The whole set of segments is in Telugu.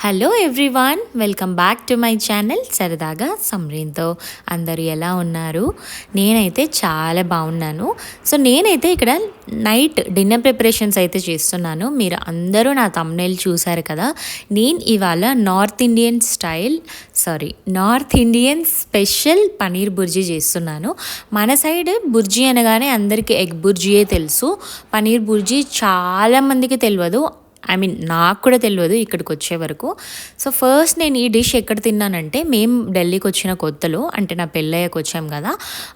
Hello everyone, welcome back to my channel సరదాగా సమ్రీన్తో. అందరూ ఎలా ఉన్నారు? నేనైతే చాలా బాగున్నాను. సో నేనైతే ఇక్కడ నైట్ డిన్నర్ ప్రిపరేషన్స్ అయితే చేస్తున్నాను. మీరు అందరూ నా థంబ్నెయిల్ చూసారు కదా. నేను ఇవాళ north Indian special paneer bhurji చేస్తున్నాను. మన సైడ్ బుర్జీ అనగానే అందరికీ ఎగ్ బుర్జీయే తెలుసు. పనీర్ బుర్జీ చాలామందికి తెలియదు. నాకు కూడా తెలియదు ఇక్కడికి వచ్చే వరకు. సో ఫస్ట్ నేను ఈ డిష్ ఎక్కడ తిన్నానంటే, మేము ఢిల్లీకి వచ్చిన కొత్తలో, అంటే నా పెళ్ళయ్యకు వచ్చాం కదా,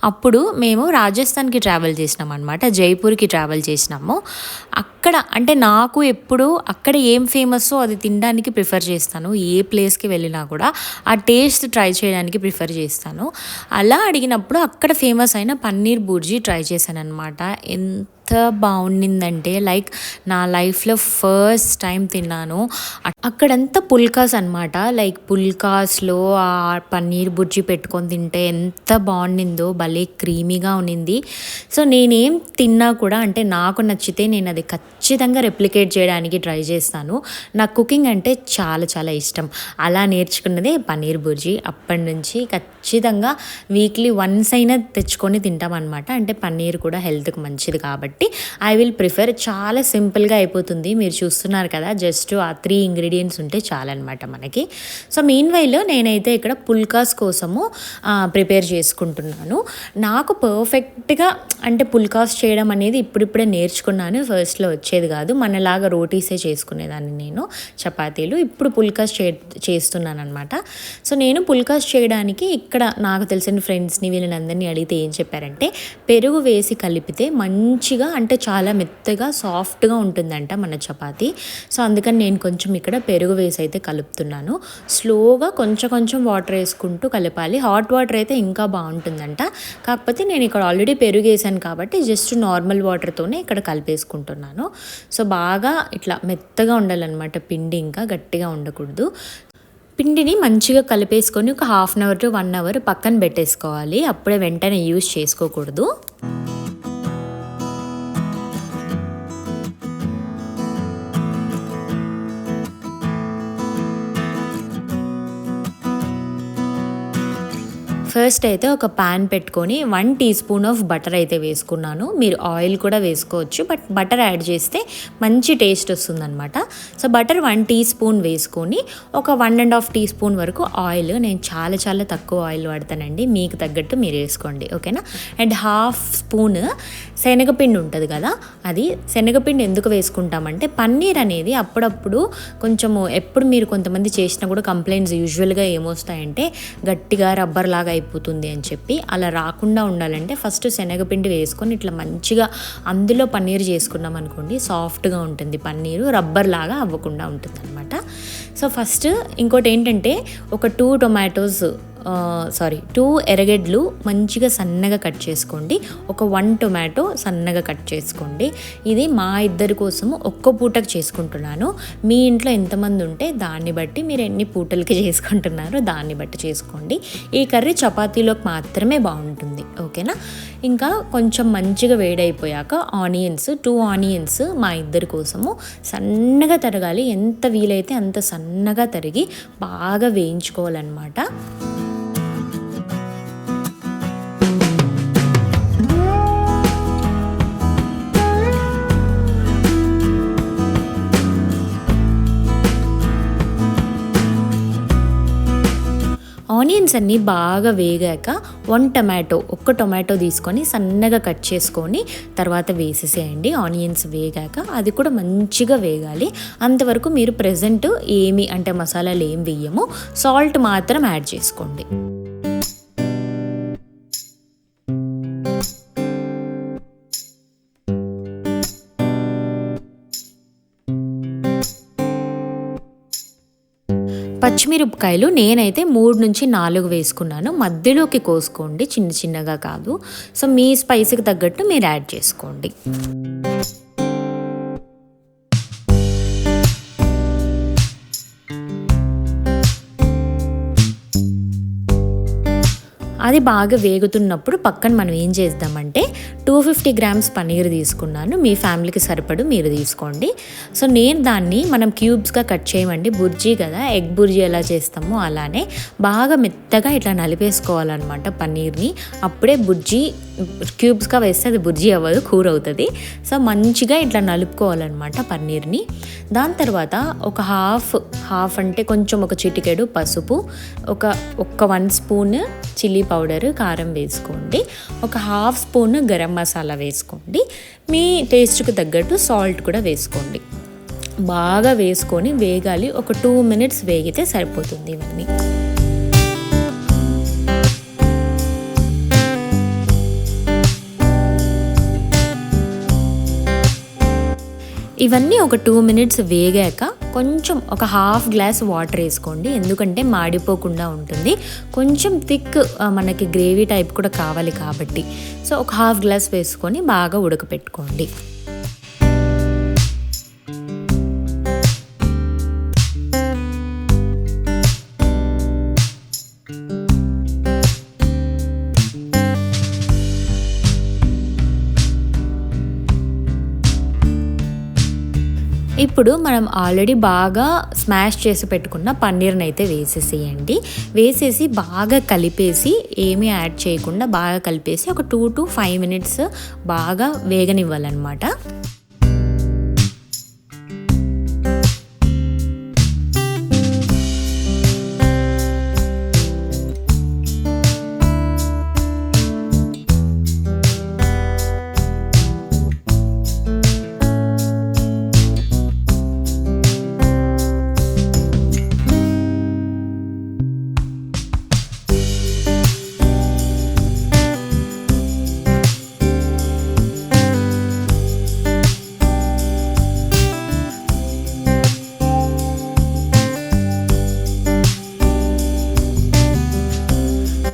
అప్పుడు మేము రాజస్థాన్కి ట్రావెల్ చేసినాం అనమాట. జైపూర్కి ట్రావెల్ చేసినాము. అక్కడ అంటే నాకు ఎప్పుడు అక్కడ ఏం ఫేమస్సో అది తినడానికి ప్రిఫర్ చేస్తాను. ఏ ప్లేస్కి వెళ్ళినా కూడా ఆ టేస్ట్ ట్రై చేయడానికి ప్రిఫర్ చేస్తాను. అలా అడిగినప్పుడు అక్కడ ఫేమస్ అయిన పన్నీర్ బుర్జీ ట్రై చేశాను అనమాట. ఎంత బాగుండిందంటే లైక్ నా లైఫ్లో ఫస్ట్ టైం తిన్నాను. అక్కడంతా పుల్కాస్ అనమాట. లైక్ పుల్కాస్లో ఆ పన్నీర్ బుర్జీ పెట్టుకొని తింటే ఎంత బాగుండిందో, భలే క్రీమీగా ఉన్నింది. సో నేనేం తిన్నా కూడా అంటే నాకు నచ్చితే నేను అది ఖచ్చితంగా రెప్లికేట్ చేయడానికి ట్రై చేస్తాను. నాకు కుకింగ్ అంటే చాలా చాలా ఇష్టం. అలా నేర్చుకున్నదే పన్నీర్ బుర్జీ. అప్పటి నుంచి ఖచ్చితంగా వీక్లీ వన్స్ అయినా తెచ్చుకొని తింటామన్నమాట. అంటే పన్నీర్ కూడా హెల్త్కి మంచిది కాబట్టి ఐ విల్ ప్రిఫర్. చాలా సింపుల్గా అయిపోతుంది. మీరు చూస్తున్నారు కదా, జస్ట్ ఆ 3 ఇంగ్రీడియంట్స్ ఉంటే చాలన్నమాట మనకి. సో మీన్ వైలో నేనైతే ఇక్కడ పుల్కాస్ కోసము ప్రిపేర్ చేసుకుంటున్నాను. నాకు పర్ఫెక్ట్గా అంటే పుల్కాస్ చేయడం అనేది ఇప్పుడిప్పుడే నేర్చుకున్నాను. ఫస్ట్లో వచ్చేది కాదు. మనలాగా రోటీసే చేసుకునేదాన్ని నేను, చపాతీలు. ఇప్పుడు పుల్కాస్ చేస్తున్నాను అనమాట. సో నేను పుల్కాస్ చేయడానికి ఇక్కడ నాకు తెలిసిన ఫ్రెండ్స్ని వీళ్ళని అడిగితే ఏం చెప్పారంటే, పెరుగు వేసి కలిపితే మంచిగా అంటే చాలా మెత్తగా సాఫ్ట్గా ఉంటుందంట మన చపాతీ. సో అందుకని నేను కొంచెం ఇక్కడ పెరుగు వేసి అయితే కలుపుతున్నాను. స్లోగా కొంచెం వాటర్ వేసుకుంటూ కలపాలి. హాట్ వాటర్ అయితే ఇంకా బాగుంటుందంట. కాకపోతే నేను ఇక్కడ ఆల్రెడీ పెరుగు వేసాను కాబట్టి జస్ట్ నార్మల్ వాటర్తోనే ఇక్కడ కలిపేసుకుంటున్నాను. సో బాగా ఇట్లా మెత్తగా ఉండాలన్నమాట పిండి, ఇంకా గట్టిగా ఉండకూడదు. పిండిని మంచిగా కలిపేసుకొని ఒక 1/2 అవర్ to 1 అవర్ పక్కన పెట్టేసుకోవాలి. అప్పుడే వెంటనే యూజ్ చేసుకోకూడదు. ఫస్ట్ అయితే ఒక ప్యాన్ పెట్టుకొని 1 టీ స్పూన్ ఆఫ్ బటర్ అయితే వేసుకున్నాను. మీరు ఆయిల్ కూడా వేసుకోవచ్చు, బట్ బటర్ యాడ్ చేస్తే మంచి టేస్ట్ వస్తుందన్నమాట. సో బటర్ 1 టీ స్పూన్ వేసుకొని ఒక 1.5 టీ స్పూన్ వరకు ఆయిల్, నేను చాలా చాలా తక్కువ ఆయిల్ వాడతానండి, మీకు తగ్గట్టు మీరు వేసుకోండి, ఓకేనా. అండ్ 1/2 స్పూన్ శనగపిండి ఉంటుంది కదా, అది శనగపిండి ఎందుకు వేసుకుంటామంటే పన్నీర్ అనేది అప్పుడప్పుడు కొంచెము, ఎప్పుడు మీరు కొంతమంది చేసినా కూడా కంప్లైంట్స్ యూజువల్గా ఏమొస్తాయంటే గట్టిగా రబ్బర్ లాగా అయిపోతుంది అని చెప్పి. అలా రాకుండా ఉండాలంటే ఫస్ట్ శనగపిండి వేసుకొని ఇట్లా మంచిగా అందులో పన్నీర్ చేసుకున్నాం అనుకోండి, సాఫ్ట్గా ఉంటుంది పన్నీరు, రబ్బర్ లాగా అవ్వకుండా ఉంటుంది అనమాట. సో ఫస్ట్ ఇంకోటి ఏంటంటే, ఒక 2 ఎర్రగడ్డలు మంచిగా సన్నగా కట్ చేసుకోండి. ఒక 1 టొమాటో సన్నగా కట్ చేసుకోండి. ఇది మా ఇద్దరి కోసము ఒక్క పూటకు చేసుకుంటున్నాను. మీ ఇంట్లో ఎంతమంది ఉంటే దాన్ని బట్టి మీరు ఎన్ని పూటలకి చేసుకుంటున్నారో దాన్ని బట్టి చేసుకోండి. ఈ కర్రీ చపాతీలోకి మాత్రమే బాగుంటుంది, ఓకేనా. ఇంకా కొంచెం మంచిగా వేడైపోయాక ఆనియన్స్, 2 ఆనియన్స్ మా ఇద్దరి కోసము సన్నగా తరగాలి. ఎంత వీలైతే అంత సన్నగా తరిగి బాగా వేయించుకోవాలన్నమాట. ఆనియన్స్ అన్నీ బాగా వేగాక ఒక్క టొమాటో తీసుకొని సన్నగా కట్ చేసుకొని తర్వాత వేసేసేయండి. ఆనియన్స్ వేగాక అది కూడా మంచిగా వేగాలి. అంతవరకు మీరు ప్రెజెంట్ ఏమి అంటే మసాలాలు ఏం వేయము, సాల్ట్ మాత్రం యాడ్ చేసుకోండి. పచ్చిమిరపకాయలు నేనైతే 3 నుంచి 4 వేసుకున్నాను. మధ్యలోకి కోసుకోండి, చిన్న చిన్నగా కాదు. సో మీ స్పైసీకి తగ్గట్టు మీరు యాడ్ చేసుకోండి. అది బాగా వేగుతున్నప్పుడు పక్కన మనం ఏం చేద్దామంటే 250 గ్రామ్స్ పన్నీర్ తీసుకున్నాను. మీ ఫ్యామిలీకి సరిపడు మీరు తీసుకోండి. సో నేను దాన్ని మనం క్యూబ్స్గా కట్ చేయమండి, బుర్జీ కదా, ఎగ్ బుర్జీ ఎలా చేస్తామో అలానే బాగా మెత్తగా ఇట్లా నలిపేసుకోవాలన్నమాట పన్నీర్ని. అప్పుడే బుర్జీ క్యూబ్స్గా వేస్తే అది బుర్జీ అవ్వదు, కూర అవుతుంది. సో మంచిగా ఇట్లా నలుపుకోవాలన్నమాట పన్నీర్ని. దాని తర్వాత ఒక హాఫ్ అంటే కొంచెం ఒక చిటికెడు పసుపు, ఒక 1 స్పూన్ చిల్లీ పౌడర్ కారం వేసుకోండి, ఒక హాఫ్ స్పూన్ గరం మసాలా వేసుకోండి, మీ టేస్ట్కి తగ్గట్టు సాల్ట్ కూడా వేసుకోండి. బాగా వేసుకొని వేగాలి. ఒక 2 మినిట్స్ వేగితే సరిపోతుంది. ఇవన్నీ ఒక 2 మినిట్స్ వేగాక కొంచెం ఒక హాఫ్ గ్లాస్ వాటర్ వేసుకోండి, ఎందుకంటే మాడిపోకుండా ఉంటుంది. కొంచెం థిక్ మనకి గ్రేవీ టైప్ కూడా కావాలి కాబట్టి. సో ఒక హాఫ్ గ్లాస్ వేసుకొని బాగా ఉడకపెట్టుకోండి. ఇప్పుడు మనం ఆల్రెడీ బాగా స్మాష్ చేసి పెట్టుకున్న పన్నీర్ని అయితే వేసేసేయండి. వేసేసి బాగా కలిపేసి, ఏమీ యాడ్ చేయకుండా బాగా కలిపేసి ఒక 2 to 5 మినిట్స్ బాగా వేగనివ్వాలన్నమాట.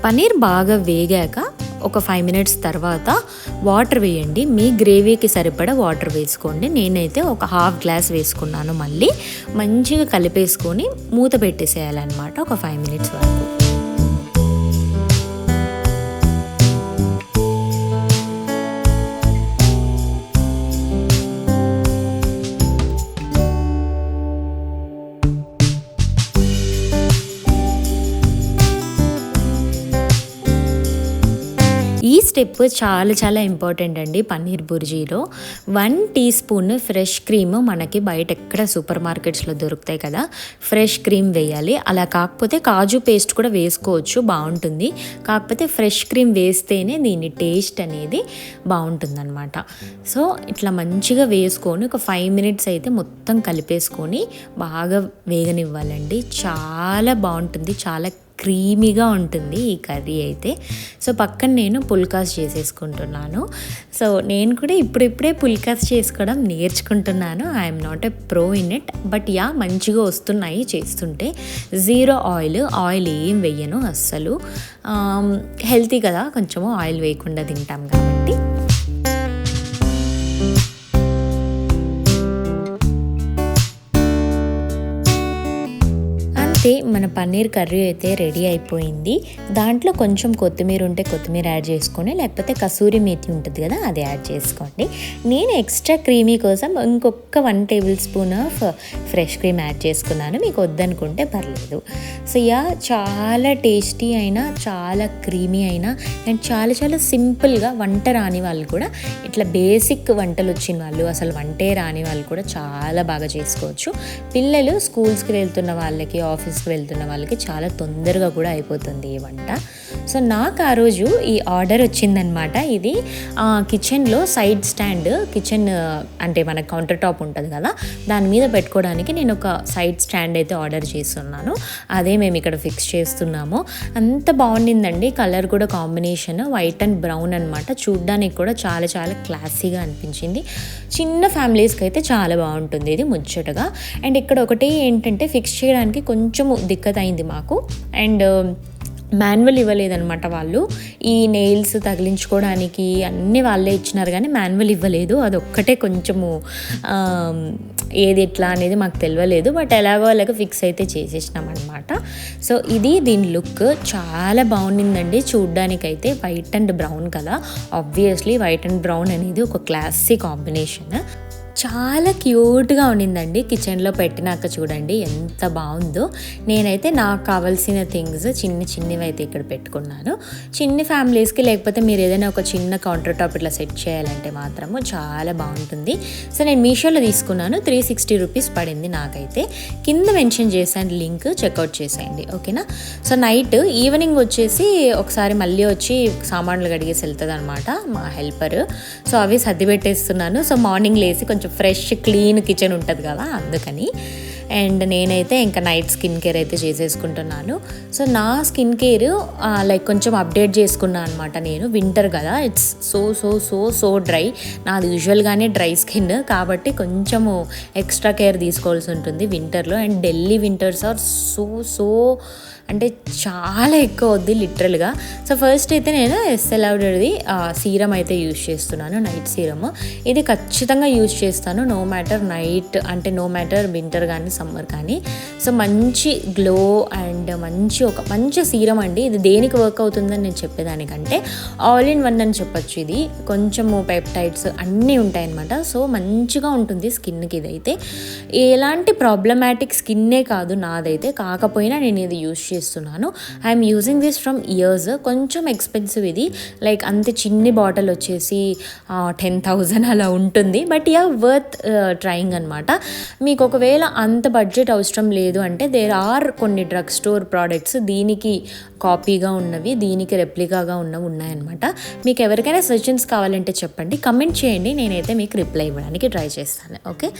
పన్నీర్ బాగా వేగాక ఒక 5 మినిట్స్ తర్వాత వాటర్ వేయండి. మీ గ్రేవీకి సరిపడా వాటర్ వేసుకోండి. నేనైతే ఒక హాఫ్ గ్లాస్ వేసుకున్నాను. మళ్ళీ మంచిగా కలిపేసుకొని మూత పెట్టేసేయాలన్నమాట ఒక 5 మినిట్స్ వరకు. ఈ స్టెప్ చాలా ఇంపార్టెంట్ అండి పన్నీర్ బుర్జీలో. 1 టీ స్పూన్ ఫ్రెష్ క్రీమ్ మనకి బయట ఎక్కడ సూపర్ మార్కెట్స్లో దొరుకుతాయి కదా, ఫ్రెష్ క్రీమ్ వేయాలి. అలా కాకపోతే కాజు పేస్ట్ కూడా వేసుకోవచ్చు, బాగుంటుంది. కాకపోతే ఫ్రెష్ క్రీమ్ వేస్తేనే దీని టేస్ట్ అనేది బాగుంటుందన్నమాట. సో ఇట్లా మంచిగా వేసుకొని ఒక 5 మినిట్స్ అయితే మొత్తం కలిపేసుకొని బాగా వేగనివ్వాలండి. చాలా బాగుంటుంది, చాలా క్రీమీగా ఉంటుంది ఈ కర్రీ అయితే. సో పక్కన నేను పుల్కాస్ చేసేసుకుంటున్నాను. సో నేను కూడా ఇప్పుడిప్పుడే పుల్కాస్ చేసుకోవడం నేర్చుకుంటున్నాను. I'm not a pro in it, but మంచిగా వస్తున్నాయి చేస్తుంటే. 0 ఆయిల్ ఏం వేయను అస్సలు. హెల్తీ కదా, కొంచెము ఆయిల్ వేయకుండా తింటాం కాబట్టి. అయితే మన పన్నీర్ కర్రీ అయితే రెడీ అయిపోయింది. దాంట్లో కొంచెం కొత్తిమీర ఉంటే కొత్తిమీర యాడ్ చేసుకొని, లేకపోతే కసూరి మేతి ఉంటుంది కదా, అది యాడ్ చేసుకోండి. నేను ఎక్స్ట్రా క్రీమీ కోసం ఇంకొక 1 table spoon of fresh cream add చేసుకున్నాను. మీకు వద్దనుకుంటే పర్లేదు. సో చాలా టేస్టీ అయినా, చాలా క్రీమీ అయినా, అండ్ చాలా సింపుల్గా వంట రాని వాళ్ళు కూడా, ఇట్లా బేసిక్ వంటలు వచ్చిన వాళ్ళు, అసలు వంటే రాని వాళ్ళు కూడా చాలా బాగా చేసుకోవచ్చు. పిల్లలు స్కూల్స్కి వెళ్తున్న వాళ్ళకి, ఆఫీస్కి వెళ్తున్న వాళ్ళకి చాలా తొందరగా కూడా అయిపోతుంది ఈ వంట. సో నాకు ఆ రోజు ఈ ఆర్డర్ వచ్చిందనమాట. ఇది కిచెన్లో సైడ్ స్టాండ్, కిచెన్ అంటే మన కౌంటర్ టాప్ ఉంటుంది కదా, దాని మీద పెట్టుకోవడానికి నేను ఒక సైడ్ స్టాండ్ అయితే ఆర్డర్ చేస్తున్నాను. అదే మేము ఇక్కడ ఫిక్స్ చేస్తున్నాము. అంత బాగుండిందండి. కలర్ కూడా కాంబినేషన్ వైట్ అండ్ బ్రౌన్ అనమాట. చూడ్డానికి కూడా చాలా క్లాసీగా అనిపించింది. చిన్న ఫ్యామిలీస్కి అయితే చాలా బాగుంటుంది ఇది, ముచ్చటగా. అండ్ ఇక్కడ ఒకటి ఏంటంటే, ఫిక్స్ చేయడానికి కొంచెం దిక్కత్ అయింది మాకు. అండ్ మాన్యువల్ ఇవ్వలేదనమాట వాళ్ళు. ఈ నెయిల్స్ తగిలించుకోవడానికి అన్నీ వాళ్ళే ఇచ్చినారు కానీ మాన్యువల్ ఇవ్వలేదు. అదొక్కటే కొంచెము ఏది ఎట్లా అనేది మాకు తెలియలేదు. బట్ ఎలాగో అలాగ ఫిక్స్ అయితే చేసేసినాం అనమాట. సో ఇది దీని లుక్ చాలా బాగుండిందండి చూడ్డానికైతే. వైట్ అండ్ బ్రౌన్ కదా, ఆబ్వియస్లీ వైట్ అండ్ బ్రౌన్ అనేది ఒక క్లాసీ కాంబినేషన్. చాలా క్యూట్గా ఉండిందండి. కిచెన్లో పెట్టినాక చూడండి ఎంత బాగుందో. నేనైతే నాకు కావాల్సిన థింగ్స్ చిన్నవి అయితే ఇక్కడ పెట్టుకున్నాను. చిన్న ఫ్యామిలీస్కి లేకపోతే మీరు ఏదైనా ఒక చిన్న కౌంటర్ టాప్ ఇట్లా సెట్ చేయాలంటే మాత్రము చాలా బాగుంటుంది. సో నేను మీషోలో తీసుకున్నాను. 360 రూపీస్ పడింది నాకైతే. కింద మెన్షన్ చేశాను లింక్, చెక్అవుట్ చేసేయండి ఓకేనా. సో నైట్ ఈవినింగ్ వచ్చేసి ఒకసారి మళ్ళీ వచ్చి సామాన్లు కడిగేసి వెళ్తుంది అనమాట మా హెల్పర్. సో అవి సర్ది పెట్టేస్తున్నాను. సో మార్నింగ్ లేసి కొంచెం ఫ్రెష్ క్లీన్ కిచెన్ ఉంటుంది కదా అందుకని. అండ్ నేనైతే ఇంకా నైట్ స్కిన్ కేర్ అయితే చేసేసుకుంటున్నాను. సో నా స్కిన్ కేర్ లైక్ కొంచెం అప్డేట్ చేసుకున్నాను అనమాట నేను. వింటర్ కదా, ఇట్స్ సో డ్రై. నాది యూజువల్గానే డ్రై స్కిన్ కాబట్టి కొంచెము ఎక్స్ట్రా కేర్ తీసుకోవాల్సి ఉంటుంది వింటర్లో. And Delhi winters are so అంటే చాలా ఎక్కువ అవుద్ది లిటరల్గా. సో ఫస్ట్ అయితే నేను ఎస్ఎల్ లౌడర్ది సీరం అయితే యూజ్ చేస్తున్నాను, నైట్ సీరమ్. ఇది ఖచ్చితంగా యూజ్ చేస్తాను నో మ్యాటర్ నైట్ అంటే నో మ్యాటర్ వింటర్ కానీ సమ్మర్ కానీ. సో మంచి గ్లో అండ్ మంచి సీరం అండి. ఇది దేనికి వర్క్ అవుతుందని నేను చెప్పేదానికంటే ఆల్ ఇన్ వన్ అని చెప్పొచ్చు. ఇది కొంచెము పెప్టైడ్స్ అన్నీ ఉంటాయన్నమాట. సో మంచిగా ఉంటుంది స్కిన్కి. ఇదైతే ఎలాంటి ప్రాబ్లమాటిక్ స్కిన్నే కాదు నాదైతే, కాకపోయినా నేను ఇది యూజ్ చేస్తున్నాను. I'm using this from years. కొంచెం ఎక్స్పెన్సివ్ ఇది, లైక్ అంత చిన్ని బాటిల్ వచ్చేసి 10,000 అలా ఉంటుంది. బట్ వర్త్ ట్రయింగ్ అనమాట. మీకు ఒకవేళ అంత బడ్జెట్ అవసరం లేదు అంటే దేర్ ఆర్ కొన్ని డ్రగ్ స్టోర్ ప్రోడక్ట్స్ దీనికి కాపీగా ఉన్నవి, దీనికి రెప్లికాగా ఉన్నవి ఉన్నాయన్నమాట. మీకు ఎవరికైనా సజెషన్స్ కావాలంటే చెప్పండి, కమెంట్ చేయండి, నేనైతే మీకు రిప్లై ఇవ్వడానికి ట్రై చేస్తాను ఓకే.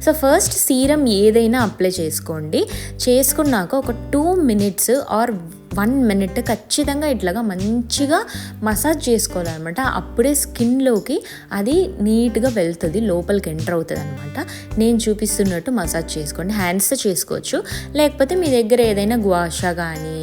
సో ఫస్ట్ సీరం ఏదైనా అప్లై చేసుకోండి. చేసుకున్నాక ఒక 2 minutes ఆర్ 1 minute ఖచ్చితంగా ఇట్లాగా మంచిగా మసాజ్ చేసుకోవాలన్నమాట. అప్పుడే స్కిన్లోకి అది నీట్గా వెళ్తుంది, లోపలికి ఎంటర్ అవుతుంది అనమాట. నేను చూపిస్తున్నట్టు మసాజ్ చేసుకోండి. హ్యాండ్స్తో చేసుకోవచ్చు, లేకపోతే మీ దగ్గర ఏదైనా గువాషా కానీ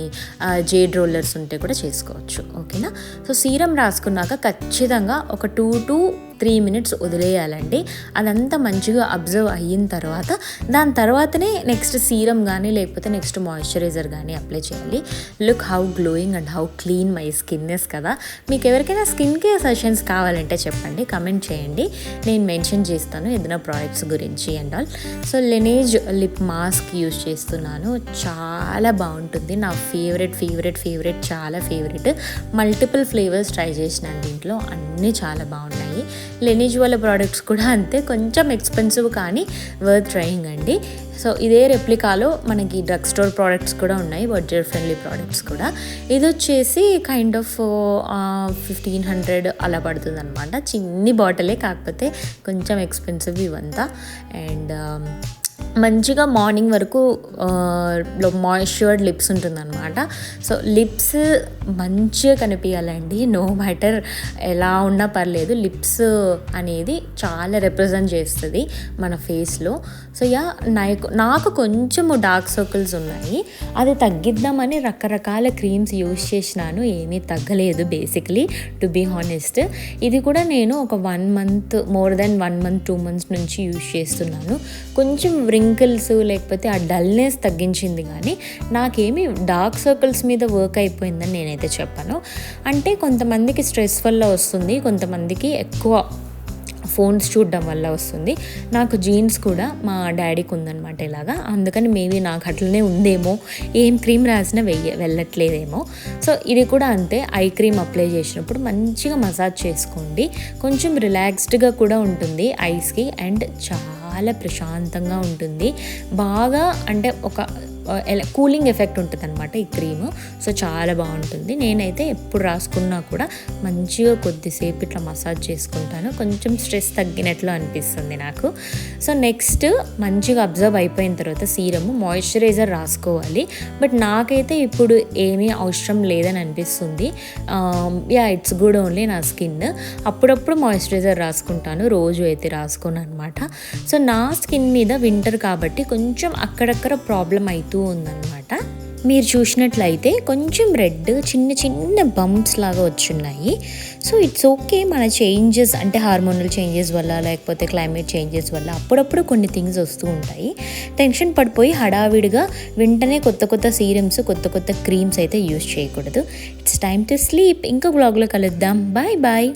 జేడ్ రోలర్స్ ఉంటే కూడా చేసుకోవచ్చు ఓకేనా. సో సీరం రాసుకున్నాక ఖచ్చితంగా ఒక 2 to 3 minutes వదిలేయాలండి. అదంతా మంచిగా అబ్జర్వ్ అయిన తర్వాత దాని తర్వాతనే నెక్స్ట్ సీరం కానీ లేకపోతే నెక్స్ట్ మాయిశ్చరైజర్ కానీ అప్లై చేయాలి. Look how glowing and how clean my skin is కదా. మీకు ఎవరికైనా స్కిన్ కేర్ సజెషన్స్ కావాలంటే చెప్పండి, కమెంట్ చేయండి, నేను మెన్షన్ చేస్తాను ఏదైనా ప్రోడక్ట్స్ గురించి and all. So Laneige lip mask use చేస్తున్నాను, చాలా బాగుంటుంది. నా ఫేవరెట్ చాలా ఫేవరెట్. మల్టిపుల్ ఫ్లేవర్స్ ట్రై చేసినాను దీంట్లో, అన్నీ చాలా బాగున్నాయి. లెనేజ్ వాళ్ళ ప్రోడక్ట్స్ కూడా అంతే, కొంచెం ఎక్స్పెన్సివ్ కానీ వర్త్ ట్రయింగ్ అండి. సో ఇదే రెప్లికాలో మనకి డ్రగ్ స్టోర్ ప్రోడక్ట్స్ కూడా ఉన్నాయి, బడ్జెట్ ఫ్రెండ్లీ ప్రోడక్ట్స్ కూడా. ఇది వచ్చేసి కైండ్ ఆఫ్ 1500 అలా పడుతుంది అనమాట. చిన్ని బాటిలే, కాకపోతే కొంచెం ఎక్స్పెన్సివ్ ఇవంతా. అండ్ మంచిగా మార్నింగ్ వరకు మాయిశ్చర్డ్ లిప్స్ ఉంటుందన్నమాట. సో లిప్స్ మంచిగా కనిపించాలండి, నో మ్యాటర్ ఎలా ఉన్నా పర్లేదు. లిప్స్ అనేది చాలా రిప్రజెంట్ చేస్తుంది మన ఫేస్లో. సో నాకు కొంచెము డార్క్ సర్కిల్స్ ఉన్నాయి, అది తగ్గిద్దామని రకరకాల క్రీమ్స్ యూజ్ చేసినాను, ఏమీ తగ్గలేదు బేసిక్లీ టు బీ హానెస్ట్. ఇది కూడా నేను ఒక 1 month, more than 1 month 2 months నుంచి యూజ్ చేస్తున్నాను. కొంచెం రింకిల్స్ లేకపోతే ఆ డల్నెస్ తగ్గించింది, కానీ నాకేమీ డార్క్ సర్కిల్స్ మీద వర్క్ అయిపోయిందని నేనైతే చెప్పాను. అంటే కొంతమందికి స్ట్రెస్ వల్ల వస్తుంది, కొంతమందికి ఎక్కువ ఫోన్స్ చూడడం వల్ల వస్తుంది. నాకు జీన్స్ కూడా మా డాడీకి ఉందన్నమాట ఇలాగా, అందుకని మేబీ నాకు అట్లనే ఉందేమో, ఏం క్రీమ్ రాసినా వెళ్ళట్లేదేమో. సో ఇది కూడా అంతే, ఐ క్రీమ్ అప్లై చేసినప్పుడు మంచిగా మసాజ్ చేసుకోండి, కొంచెం రిలాక్స్డ్గా కూడా ఉంటుంది ఐస్కి అండ్ చాలా ప్రశాంతంగా ఉంటుంది. బాగా అంటే ఒక కూలింగ్ ఎఫెక్ట్ ఉంటుంది అనమాట ఈ క్రీము. సో చాలా బాగుంటుంది. నేనైతే ఎప్పుడు రాసుకున్నా కూడా మంచిగా కొద్దిసేపు ఇట్లా మసాజ్ చేసుకుంటాను, కొంచెం స్ట్రెస్ తగ్గినట్లు అనిపిస్తుంది నాకు. సో నెక్స్ట్ మంచిగా అబ్జర్వ్ అయిపోయిన తర్వాత సీరము మాయిశ్చరైజర్ రాసుకోవాలి. బట్ నాకైతే ఇప్పుడు ఏమీ అవసరం లేదని అనిపిస్తుంది. ఇట్స్ గుడ్ ఓన్లీ నా స్కిన్. అప్పుడప్పుడు మాయిశ్చరైజర్ రాసుకుంటాను, రోజు అయితే రాసుకోను అనమాట. సో నా స్కిన్ మీద వింటర్ కాబట్టి కొంచెం అక్కడక్కడ ప్రాబ్లం అవుతూ ఉందన్నమాట. మీరు చూసినట్లయితే కొంచెం రెడ్ చిన్న చిన్న బంప్స్ లాగా వచ్చున్నాయి. సో ఇట్స్ ఓకే, మన చేంజెస్ అంటే హార్మోనల్ చేంజెస్ వల్ల లేకపోతే క్లైమేట్ చేంజెస్ వల్ల అప్పుడప్పుడు కొన్ని థింగ్స్ వస్తూ ఉంటాయి. టెన్షన్ పడిపోయి హడావిడిగా వెంటనే కొత్త కొత్త సీరమ్స్ కొత్త కొత్త క్రీమ్స్ అయితే యూస్ చేయకూడదు. It's time to sleep. ఇంకో వ్లాగ్లో కలుద్దాం. Bye bye.